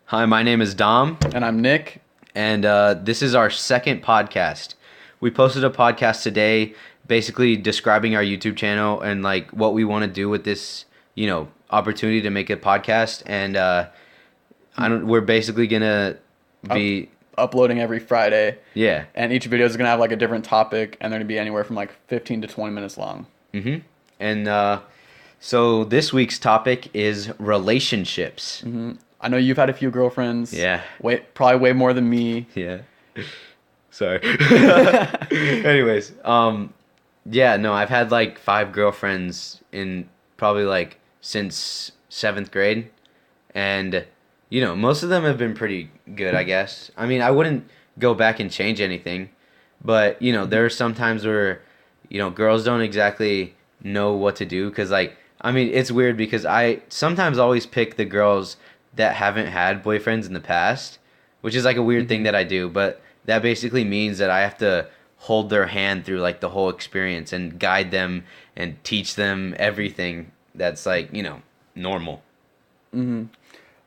Hi, my name is Dom, And I'm Nick. and this is our second podcast. We posted a podcast today, basically describing our YouTube channel and like what we want to do with this, opportunity to make a podcast. And we're basically gonna Up, be, uploading every Friday. yeah, And each video is going to have like a different topic, and they're going to be anywhere from like 15 to 20 minutes long. and so this week's topic is relationships. I know you've had a few girlfriends. Yeah. Probably way more than me. Yeah. Sorry. Anyways, yeah, no, I've had like 5 girlfriends in probably like since 7th grade, and most of them have been pretty good, I guess. I mean, I wouldn't go back and change anything, but there are some times where girls don't exactly know what to do because like I mean, it's weird because I sometimes always pick the girls that haven't had boyfriends in the past, which is like a weird thing that I do, but that basically means that I have to hold their hand through like the whole experience and guide them and teach them everything that's like, normal.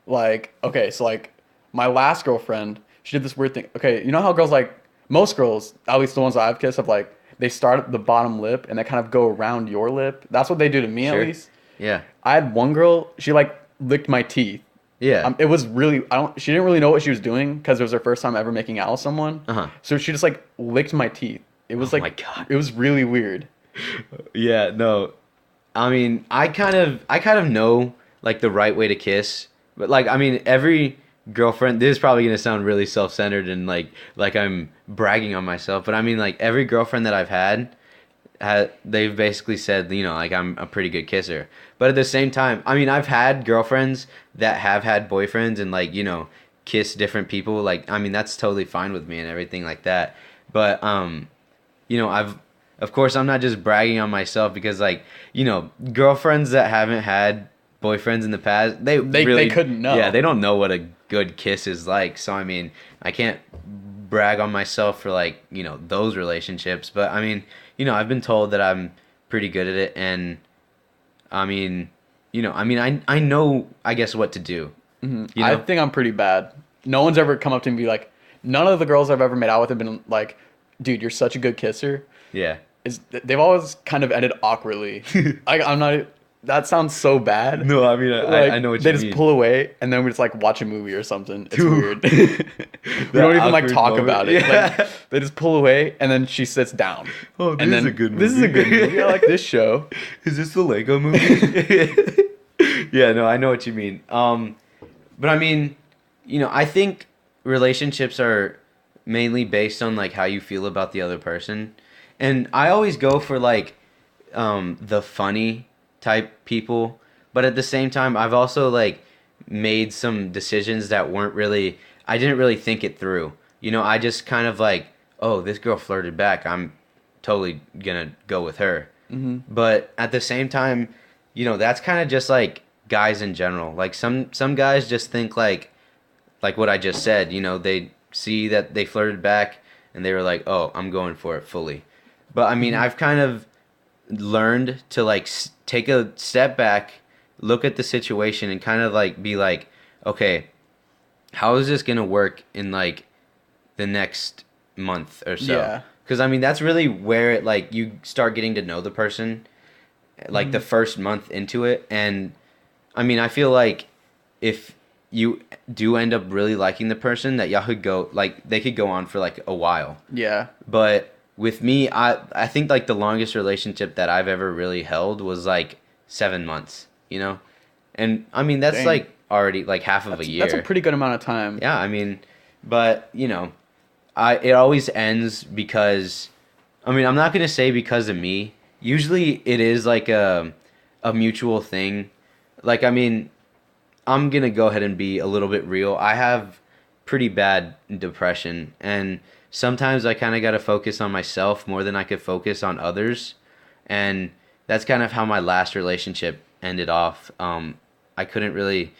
Like, okay, so like my last girlfriend, she did this weird thing. Okay, you know how girls, like, most girls, at least the ones that I've kissed, have like, they start at the bottom lip and they kind of go around your lip. That's what they do to me, Sure. at least. Yeah. I had one girl, she like licked my teeth. Yeah. It was really, she didn't really know what she was doing because it was her first time ever making out with someone. Uh-huh. So she just like licked my teeth. It was Oh like, my God. it was really weird. Yeah, no. I mean, I kind of know like the right way to kiss, but like I mean, every girlfriend, this is probably going to sound really self-centered and like I'm bragging on myself, but I mean like every girlfriend that I've had, they've basically said, like I'm a pretty good kisser. But at the same time, I mean, I've had girlfriends that have had boyfriends and like, kiss different people. Like, I mean, that's totally fine with me and everything like that. But of course I'm not just bragging on myself because like, girlfriends that haven't had boyfriends in the past, they really couldn't know. Yeah, they don't know what a good kiss is like. So I mean, I can't brag on myself for like, those relationships, but I mean, I've been told that I'm pretty good at it, and I mean, I know, I guess, what to do. I think I'm pretty bad. No one's ever come up to me and be like, none of the girls I've ever made out with have been like, dude, you're such a good kisser. Yeah. They've always kind of ended awkwardly. I'm not. That sounds so bad. No, I mean, Like, I know what they you just mean. pull away, and then we just like watch a movie or something. It's Dude. weird. We don't even like awkward talk moment. about it. Yeah. Like, they just pull away, and then she sits down. Oh, this and is then, a good This is a movie. good movie. I like this show. Is this the Lego movie? Yeah, no, I know what you mean. But I mean, I think relationships are mainly based on like how you feel about the other person, and I always go for like the funny type people, but at the same time, I've also like made some decisions that weren't really. I didn't really think it through. I just kind of like, oh, this girl flirted back. I'm totally gonna go with her. But at the same time, that's kind of just like guys in general. Like some guys just think like what I just said. They see that they flirted back and they were like, oh, I'm going for it fully. But I mean, I've kind of learned to like take a step back, look at the situation, and kind of like be like, okay, how is this gonna work in like the next month or so? Yeah. Because I mean, that's really where it like you start getting to know the person, like the first month into it. And I mean, I feel like if you do end up really liking the person, that y'all could go like they could go on for like a while. Yeah. But with me, I think like the longest relationship that I've ever really held was like 7 months, and I mean that's Dang. like already like half of a year. That's a pretty good amount of time. Yeah, I mean, but it always ends because, I mean, I'm not gonna say because of me. Usually, it is like a mutual thing. Like, I mean, I'm gonna go ahead and be a little bit real. I have pretty bad depression, and sometimes I kind of gotta focus on myself more than I could focus on others, and that's kind of how my last relationship ended off. I couldn't really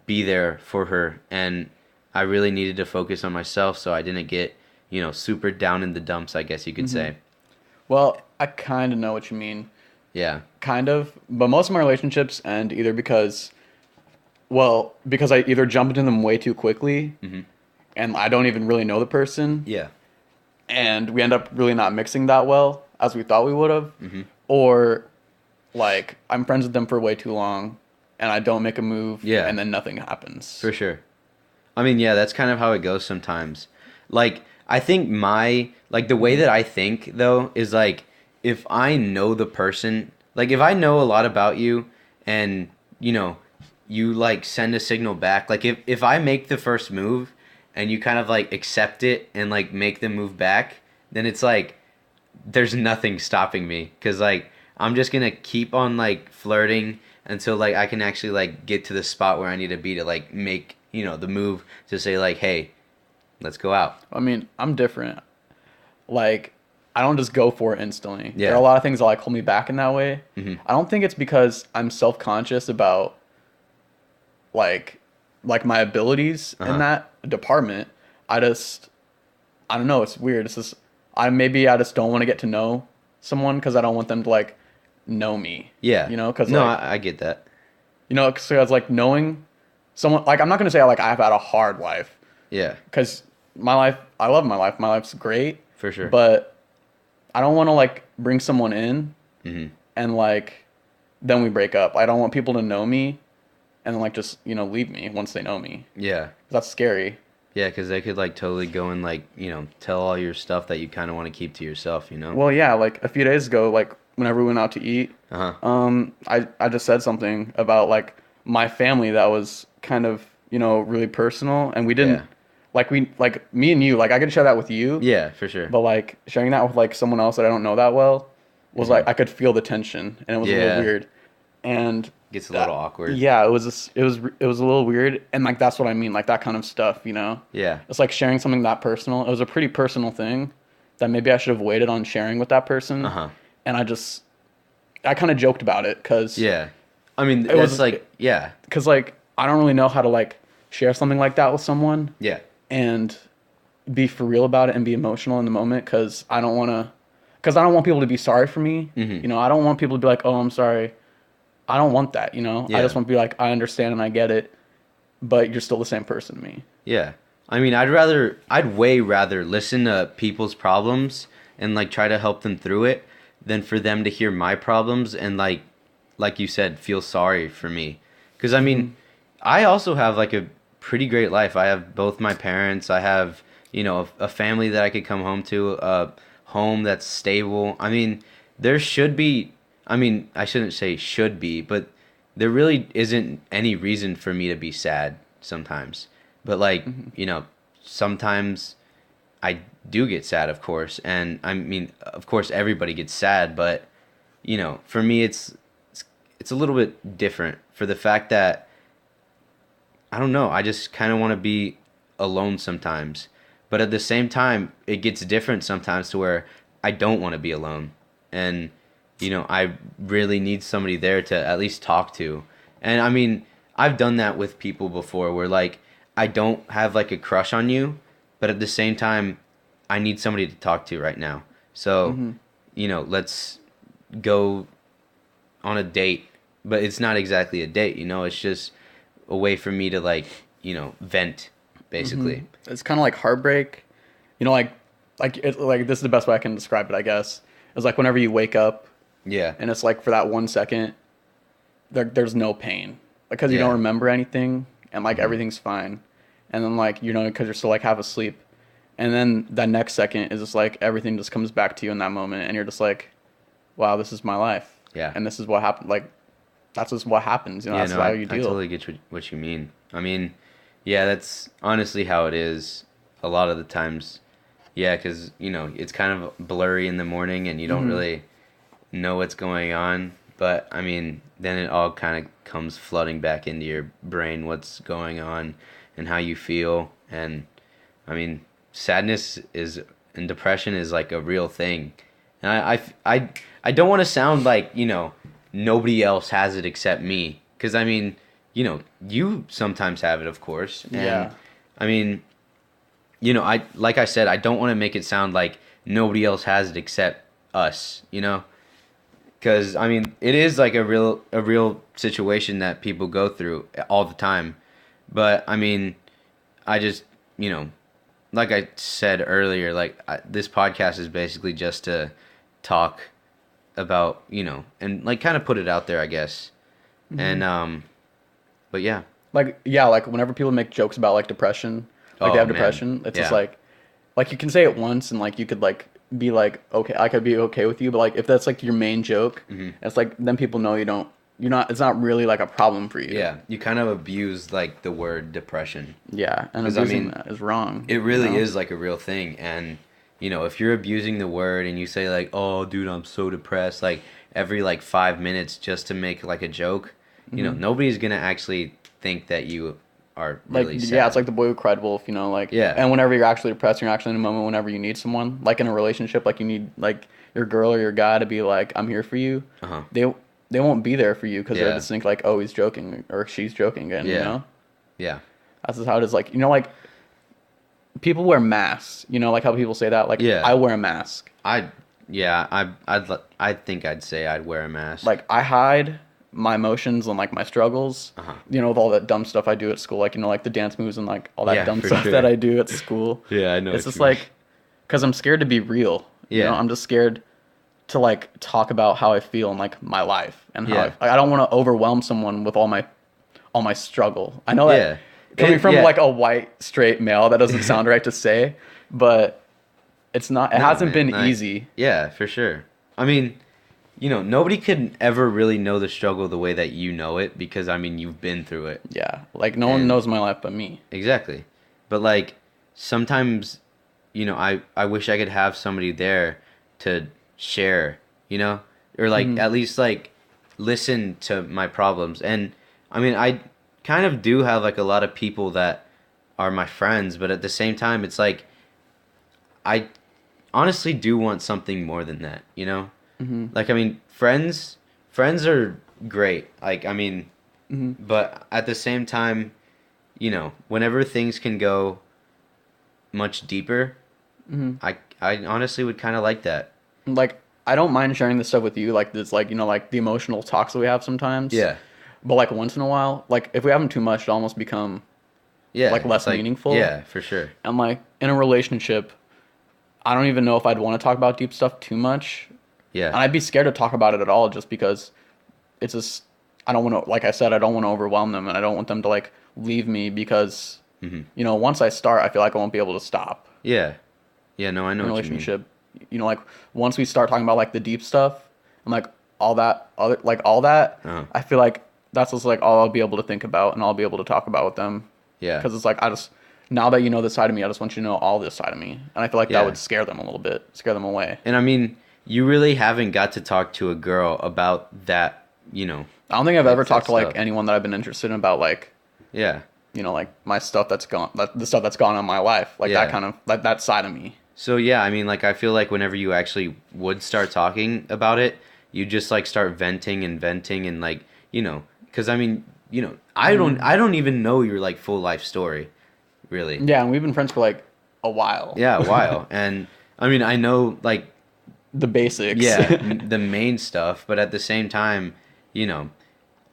be there for her, and I really needed to focus on myself so I didn't get, super down in the dumps, I guess you could say. Well, I kind of know what you mean. Yeah. Kind of. But most of my relationships end either because Well, because I either jump into them way too quickly, Mm-hmm. and I don't even really know the person, Yeah. and we end up really not mixing that well as we thought we would have, Mm-hmm. or like I'm friends with them for way too long, and I don't make a move, Yeah. and then nothing happens. For sure. I mean, yeah, that's kind of how it goes sometimes. Like, I think the way that I think, though, is like, if I know the person, like, if I know a lot about you and, you, like, send a signal back, like, if I make the first move and you kind of, like, accept it and, like, make the move back, then it's like, there's nothing stopping me. Because, like, I'm just going to keep on, like, flirting until, like, I can actually, like, get to the spot where I need to be to, like, make, the move to say, like, hey, let's go out. I mean, I'm different. Like, I don't just go for it instantly. Yeah. There are a lot of things that like hold me back in that way. Mhm. I don't think it's because I'm self-conscious about like my abilities Uh-huh. in that department. I don't know, it's weird. It's just I just don't want to get to know someone cuz I don't want them to like know me. Yeah. You know, cuz No, like I get that. cuz like knowing someone like I'm not going to say like I've had a hard life Yeah, cuz my life I love my life. My life's great. for sure. But I don't want to like bring someone in Hmm. and like then we break up. I don't want people to know me and like just leave me once they know me. Yeah. That's scary. Yeah, because they could, like, totally go and, like, tell all your stuff that you kind of want to keep to yourself, Well, yeah, like a few days ago, like whenever we went out to eat, Uh-huh. I just said something about like my family that was kind of really personal, and we didn't Yeah. like me and you like I could share that with you, Yeah, for sure. but like sharing that with like someone else that I don't know that well was Mhm. like I could feel the tension, and it was a Yeah. little weird, and Gets a little awkward. yeah, it was a little weird, and like that's what I mean, like that kind of stuff. Yeah. It's like sharing something that personal. It was a pretty personal thing that maybe I should have waited on sharing with that person, Uh-huh. and I kind of joked about it because Yeah. I mean, It that's was- like, yeah. like I don't really know how to like share something like that with someone Yeah. and be for real about it and be emotional in the moment because I don't want people to be sorry for me. Mhm. I don't want people to be like, oh, I'm sorry. I don't want that. I Yeah. just want to be like, I understand and I get it, but you're still the same person to me. Yeah. I mean, I'd way rather listen to people's problems and, like, try to help them through it than for them to hear my problems and, like you said, feel sorry for me. Because, I mean, I also have, like, a pretty great life. I have both my parents. I have, a family that I could come home to, a home that's stable. I mean, there should be, I mean, I shouldn't say should be, but there really isn't any reason for me to be sad sometimes. But, like, sometimes I do get sad, of course. And, I mean, of course, everybody gets sad. But, for me, it's a little bit different for the fact that, I don't know, I just kind of want to be alone sometimes. But at the same time, it gets different sometimes to where I don't want to be alone. And, I really need somebody there to at least talk to. And, I mean, I've done that with people before where, like, I don't have, like, a crush on you, but at the same time, I need somebody to talk to right now. So, let's go on a date. But it's not exactly a date, it's just a way for me to, like, vent, basically. It's kind of like heartbreak, like this is the best way I can describe it, I guess. It's like whenever you wake up Yeah. and it's like for that 1 second, there's no pain because you Yeah. don't remember anything and like everything's fine, and then like because you're still like half asleep, and then that next second is just like everything just comes back to you in that moment, and you're just like, wow, this is my life, Yeah. and this is what happened. Like that's just what happens, Yeah, that's no, how I you deal. totally get what you mean. I mean, yeah, that's honestly how it is a lot of the times. Yeah, because, it's kind of blurry in the morning and you don't really know what's going on. But, I mean, then it all kind of comes flooding back into your brain, what's going on and how you feel. And, I mean, sadness and depression is, like, a real thing. And I don't want to sound like, nobody else has it except me. Because, I mean, you sometimes have it, of course. And, Yeah. I mean, like I said, I don't want to make it sound like nobody else has it except us, Because I mean, it is like a real situation that people go through all the time. But I mean, I just like I said earlier, like this podcast is basically just to talk about and like kind of put it out there, I guess. And but yeah. Like, yeah, like whenever people make jokes about like depression, like Oh, they have man. depression, it's just Yeah. like you can say it once and like you could like be like, okay, I could be okay with you, but like if that's like your main joke, it's like then people know it's not really like a problem for you. Yeah, you kind of abuse like the word depression. Yeah, and 'Cause, I abusing mean, that is wrong. It really you know? is like a real thing. And if you're abusing the word and you say like, "Oh, dude, I'm so depressed," like every like 5 minutes just to make like a joke, nobody's gonna actually think that you are Like, really sad. yeah, it's like the boy who cried wolf, like, Yeah. and whenever you're actually depressed, you're actually in a moment whenever you need someone, like in a relationship, like you need like your girl or your guy to be like, I'm here for you. Uh-huh. They won't be there for you because Yeah. they just think like, oh, he's joking or she's joking again, Yeah. Yeah. That's just how it is. Like, like people wear masks, like how people say that, like, Yeah. I wear a mask. I think I'd say I'd wear a mask. Like, I hide my emotions and like my struggles, Uh-huh. with all that dumb stuff I do at school, like, like the dance moves and like all that Yeah, dumb for stuff sure. that I do at school. Yeah, I know It's what just you mean. like, because I'm scared to be real. Yeah. I'm just scared to like talk about how I feel in like my life and how Yeah. I don't want to overwhelm someone with all my struggle. I know that Yeah. coming from Yeah. like a white straight male, that doesn't sound right to say, but it's not. It No, hasn't man, been like, easy. Yeah, for sure. I mean, nobody could ever really know the struggle the way that you know it because I mean, you've been through it. Yeah, like no one And- knows my life but me. Exactly. But like sometimes, I wish I could have somebody there to share, or like at least like listen to my problems. And I mean, I kind of do have like a lot of people that are my friends, but at the same time, it's like I honestly do want something more than that, Like I mean, friends are great. Like I mean, but at the same time, whenever things can go much deeper, I honestly would kind of like that. Like I don't mind sharing this stuff with you, like this, like like the emotional talks that we have sometimes. Yeah. But like once in a while, like if we have them too much, it almost become Yeah. like less it's meaningful. Yeah, for sure. And like in a relationship, I don't even know if I'd want to talk about deep stuff too much. Yeah. And I'd be scared to talk about it at all just because it's just, I don't want to, like I said, I don't want to overwhelm them and I don't want them to like leave me because, once I start, I feel like I won't be able to stop Yeah. Yeah, no, I know in a what you mean. relationship. Like once we start talking about like the deep stuff and like all that, Uh-huh. I feel like that's just like all I'll be able to think about and I'll be able to talk about with them. Yeah. Because it's like, now that you know this side of me, I just want you to know all this side of me. And I feel like Yeah. that would scare them a little bit, scare them away. And I mean, you really haven't got to talk to a girl about that, I don't think I've ever that talked to like stuff. anyone that I've been interested in about like, Yeah. like my stuff that's gone, the stuff that's gone on in my life, like Yeah. that kind of, like that side of me. So yeah, I mean, like I feel like whenever you actually would start talking about it, you just like start venting and like, because I mean, I don't even know your like full life story, really. Yeah, and we've been friends for like a while. Yeah, a while. And I mean, I know like The basics. yeah, the main stuff, but at the same time,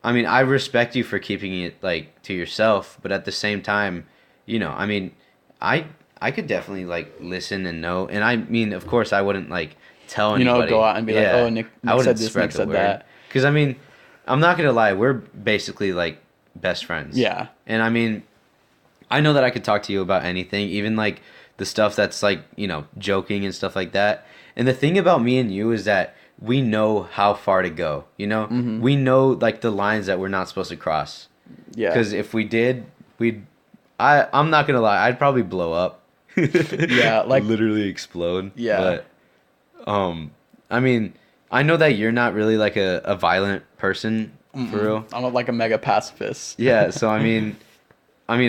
I mean, I respect you for keeping it like to yourself, but at the same time, I mean, I could definitely like listen and know, and I mean, of course, I wouldn't like tell anybody. go out and be like, oh, Nick said this, Nick said that. Because I mean, I'm not gonna lie, we're basically like best friends. Yeah. And I mean, I know that I could talk to you about anything, even like the stuff that's like, joking and stuff like that. And the thing about me and you is that we know how far to go, We know like the lines that we're not supposed to cross. Yeah. Because if we did, I'm not gonna lie, I'd probably blow up. Yeah, like- literally explode. Yeah. But I mean, I know that you're not really like a violent person for real. I'm like a mega pacifist. Yeah, so I mean,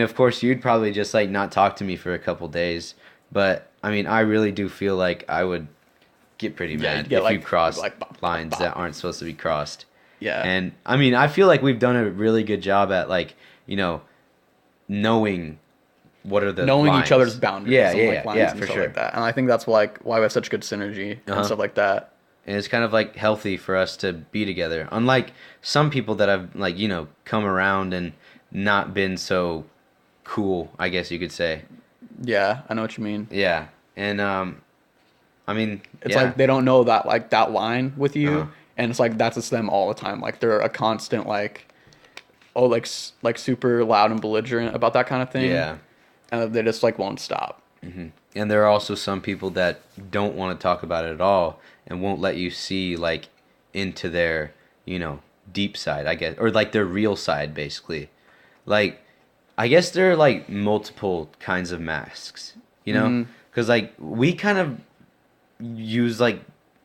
of course, you'd probably just like not talk to me for a couple days, but I mean, I really do feel like I would get pretty Yeah, mad you'd get, if you like- crossed like, bop, lines bop. that aren't supposed to be crossed. Yeah. And I mean, I feel like we've done a really good job at like, knowing what are the knowing lines. each other's boundaries Yeah, and yeah, like yeah, lines yeah, and for stuff sure. like that. And I think that's why we have such good synergy Uh-huh. and stuff like that. And it's kind of like healthy for us to be together. Unlike some people that have like, come around and not been so cool, I guess you could say. Yeah, I know what you mean. Yeah. And I mean, It's yeah. like they don't know that like that line with Uh-huh. you, and it's like that's just them all the time. Like they're a constant like, oh like like super loud and belligerent about that kind of thing. Yeah. And they just like won't stop. And there are also some people that don't want to talk about it at all and won't let you see like into their, deep side, I guess, or like their real side basically. Like I guess there are like multiple kinds of masks, Mhm. cuz like we kind of use like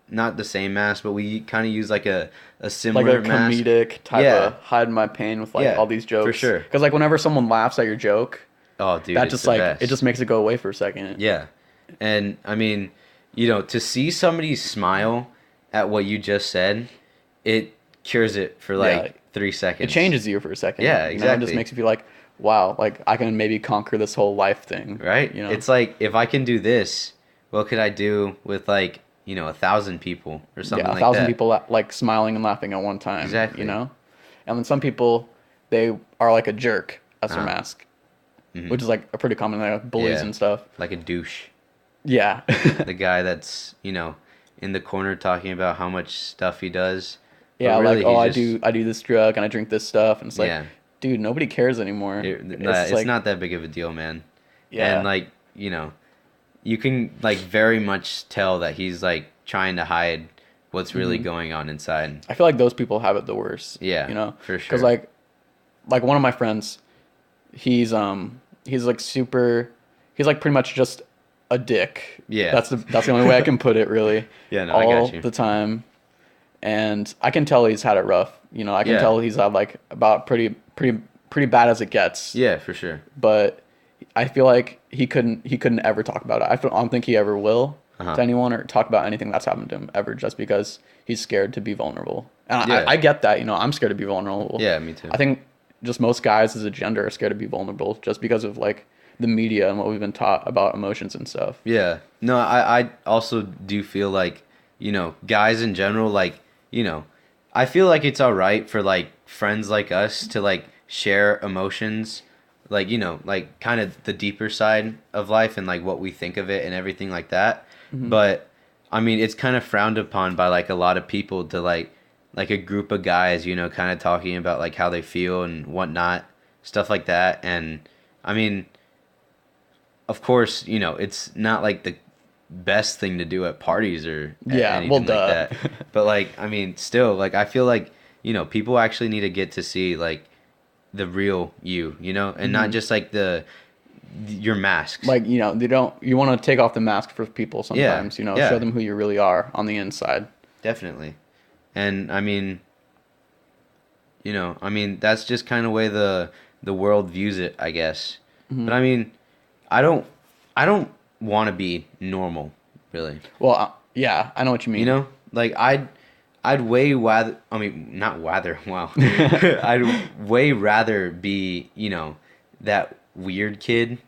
not the same mask, but we kind of use like a Like similar a mask. comedic type Yeah. of hide my pain with like Yeah, all these jokes. for sure. Because like whenever someone laughs at your joke, Oh, dude, that it's just the like best. it just makes it go away for a second. Yeah. And I mean, to see somebody smile at what you just said, it cures it for like Yeah. 3 seconds. It changes you for a second. Yeah, It exactly. just makes you feel like, wow, like I can maybe conquer this whole life thing. Right? You know. It's like if I can do this, what could I do with like, 1,000 people or something yeah, like 1,000 that? people like smiling and laughing at one time. Exactly. You know. And then some people, they are like a jerk as their Uh-huh. mask, Mhm. which is like a pretty common like bullies Yeah. and stuff. Like a douche. Yeah. The guy that's, in the corner talking about how much stuff he does. But Yeah, really, like, oh, he's just- I do this drug and I drink this stuff, and it's like, Yeah. dude, nobody cares anymore. It's like, not that big of a deal, man. yeah, And like, you can like very much tell that he's like trying to hide what's really going on inside. I feel like those people have it the worst. Yeah, you know, for because sure. like one of my friends, he's like super, he's like pretty much just a dick. Yeah. That's the only way I can put it, really. Yeah, no, I all got you. the time, and I can tell he's had it rough. I can Yeah. tell he's had like about pretty bad as it gets. Yeah, for sure. But I feel like he couldn't ever talk about it. I don't think he ever will Uh-huh. to anyone or talk about anything that's happened to him ever, just because he's scared to be vulnerable. And Yeah. I get that. I'm scared to be vulnerable. Yeah, me too. I think just most guys as a gender are scared to be vulnerable just because of like the media and what we've been taught about emotions and stuff. Yeah. No, I also do feel like, guys in general, like, I feel like it's all right for like friends like us to like share emotions, like, like kind of the deeper side of life and like what we think of it and everything like that. But I mean, it's kind of frowned upon by like a lot of people to like a group of guys, kind of talking about like how they feel and whatnot, stuff like that. And I mean, of course, it's not like the best thing to do at parties or Yeah, anything well, like duh. that. But like, I mean, still, like, I feel like, people actually need to get to see like the real you, and not just like your masks. Like, you want to take off the mask for people sometimes, yeah. show them who you really are on the inside. Definitely. And I mean, that's just kind of way the world views it, I guess. But I mean, I don't want to be normal, really. Well, yeah, I know what you mean. Like I'd way rather. I mean, not rather. Wow. I'd way rather be, that weird kid.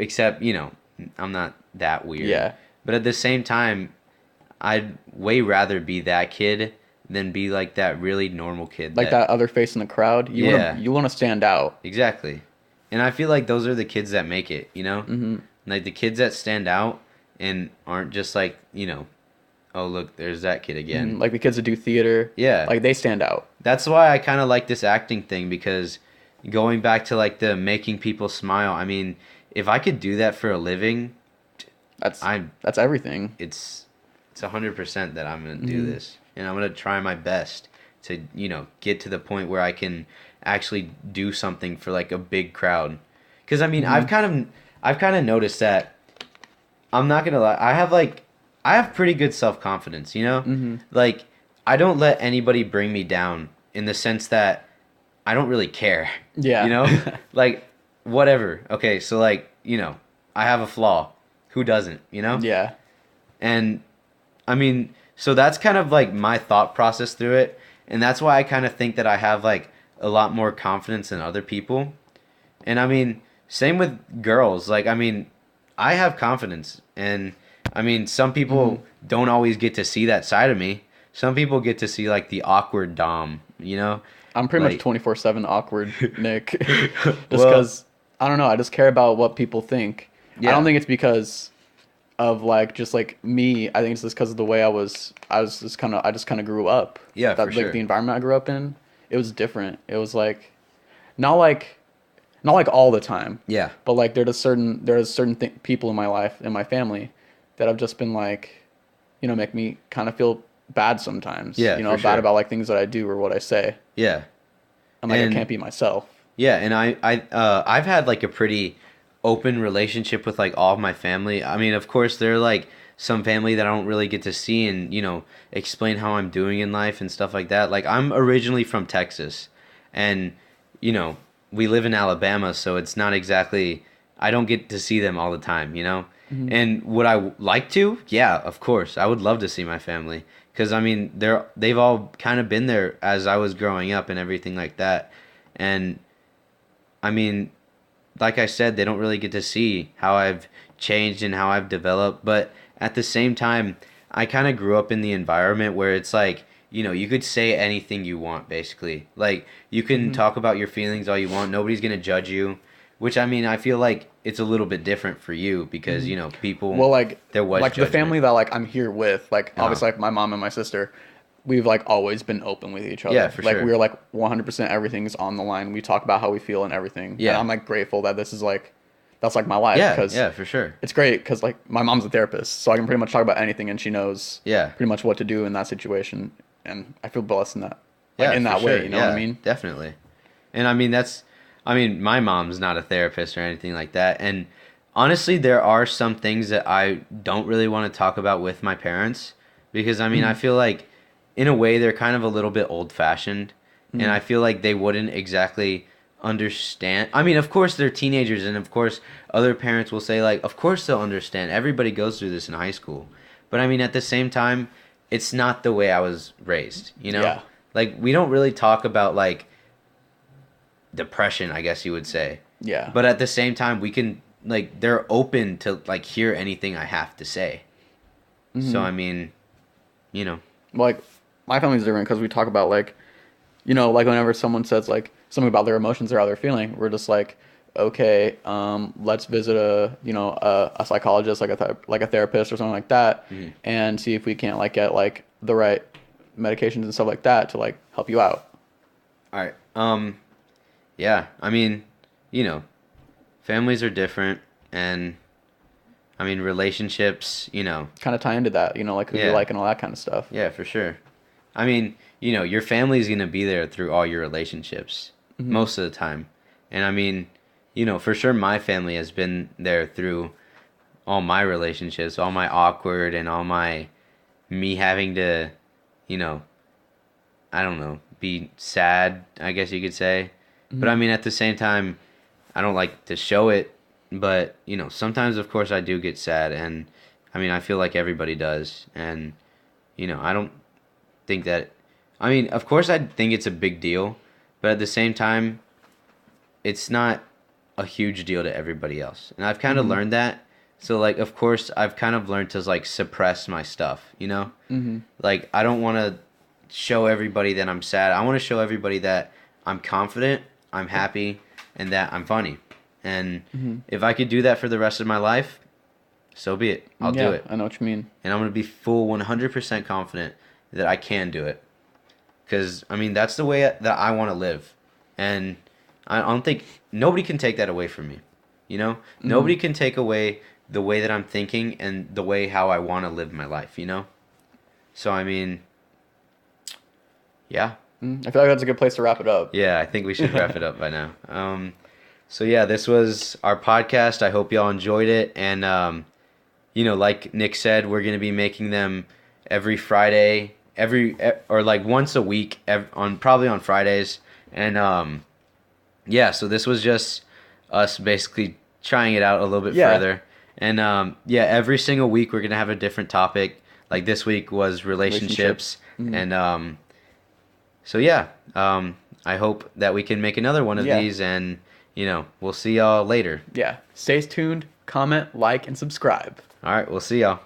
Except, I'm not that weird. Yeah. But at the same time, I'd way rather be that kid than be like that really normal kid. Like that other face in the crowd. Yeah. You want to stand out. Exactly. And I feel like those are the kids that make it, Mm-hmm. Like the kids that stand out and aren't just like, oh, look, there's that kid again. Like the kids that do theater. Yeah. Like they stand out. That's why I kind of like this acting thing, because going back to like the making people smile, I mean, if I could do that for a living, That's I'm everything. it's 100% that I'm going to do this. And I'm going to try my best to, get to the point where I can actually do something for like a big crowd. Cuz I mean, I've kind of noticed that I'm not going to lie, I have pretty good self-confidence, Like I don't let anybody bring me down in the sense that I don't really care. Yeah. Like whatever. Okay, so like, I have a flaw. Who doesn't, Yeah. And I mean, so that's kind of like my thought process through it. And that's why I kind of think that I have like a lot more confidence than other people. And I mean, same with girls. Like, I mean, I have confidence. And I mean, some people don't always get to see that side of me. Some people get to see like the awkward Dom, you know? I'm pretty much Like 24/7 awkward, Nick. Just Well, because I don't know. I just care about what people think. I Yeah. don't think it's because of like just like me. I think it's just because of the way I was. I just kind of grew up. Yeah, that for like sure. the environment I grew up in. It was different. It was like not like not like all the time. Yeah. But like there's certain people in my life in my family that have just been like, make me kind of feel bad sometimes. Yeah, for Bad sure. about like things that I do or what I say. Yeah. I'm like And- I can't be myself. Yeah, and I've had like a pretty open relationship with like all of my family. I mean, of course, there are like some family that I don't really get to see and, explain how I'm doing in life and stuff like that. Like I'm originally from Texas and, we live in Alabama, so it's not exactly I don't get to see them all the time. And would I like to? Yeah, of course. I would love to see my family cuz I mean, they've all kind of been there as I was growing up and everything like that. And I mean, like I said, they don't really get to see how I've changed and how I've developed. But at the same time, I kind of grew up in the environment where it's like, you could say anything you want, basically. Like, you can talk about your feelings all you want. Nobody's going to judge you. Which, I mean, I feel like it's a little bit different for you because, people. Well, like there was like the judgment. family that like I'm here with, like Uh-huh. obviously like my mom and my sister, we've like always been open with each other. Yeah, for like sure. we're like 100% everything's on the line. We talk about how we feel and everything. Yeah. And I'm like grateful that this is like that's like my life Yeah, because yeah, for sure. it's great because like my mom's a therapist, so I can pretty much talk about anything and she knows Yeah. pretty much what to do in that situation, and I feel blessed in that Yeah, in for that way. sure. You know what I Yeah, mean? Definitely. And I mean, my mom's not a therapist or anything like that. And honestly, there are some things that I don't really want to talk about with my parents because, I mean, I feel like in a way they're kind of a little bit old fashioned. And I feel like they wouldn't exactly understand. I mean, of course, they're teenagers. And of course, other parents will say, like, of course they'll understand. Everybody goes through this in high school. But I mean, at the same time, it's not the way I was raised, Yeah. Like, we don't really talk about, like, depression, I guess you would say. Yeah. But at the same time, we can, like, they're open to, like, hear anything I have to say. So, I mean, Like my family's different because we talk about like like whenever someone says like something about their emotions or how they're feeling, we're just like, okay, let's visit a psychologist, like a therapist or something like that, and see if we can't like get like the right medications and stuff like that to like help you out. all right. Yeah, I mean, families are different. And, I mean, relationships, Kind of tie into that, like who Yeah. you like and all that kind of stuff. Yeah, for sure. I mean, your family's going to be there through all your relationships most of the time. And I mean, for sure my family has been there through all my relationships, all my awkward and all my me having to, I don't know, be sad, I guess you could say. But I mean, at the same time, I don't like to show it, but sometimes of course I do get sad and I mean, I feel like everybody does and I don't think that. I mean, of course, I think it's a big deal, but at the same time, it's not a huge deal to everybody else. And I've kind of learned that. So, like, of course, I've kind of learned to like suppress my stuff. Like, I don't want to show everybody that I'm sad. I want to show everybody that I'm confident, I'm happy, and that I'm funny. And if I could do that for the rest of my life, so be it. I'll do it. I know what you mean. And I'm going to be full 100% confident that I can do it. Because, I mean, that's the way that I want to live. And I don't think, nobody can take that away from me. Nobody can take away the way that I'm thinking and the way how I want to live my life, So, I mean, yeah. I feel like that's a good place to wrap it up. Yeah, I think we should wrap it up by now. So, yeah, this was our podcast. I hope y'all enjoyed it. And, like Nick said, we're going to be making them every Friday, or like once a week, probably on Fridays. And yeah, so this was just us basically trying it out a little bit further. And yeah, every single week we're gonna have a different topic. Like this week was relationships. And so yeah, I hope that we can make another one of these, and we'll see y'all later. Yeah. Stay tuned, comment, like, and subscribe. All right, we'll see y'all.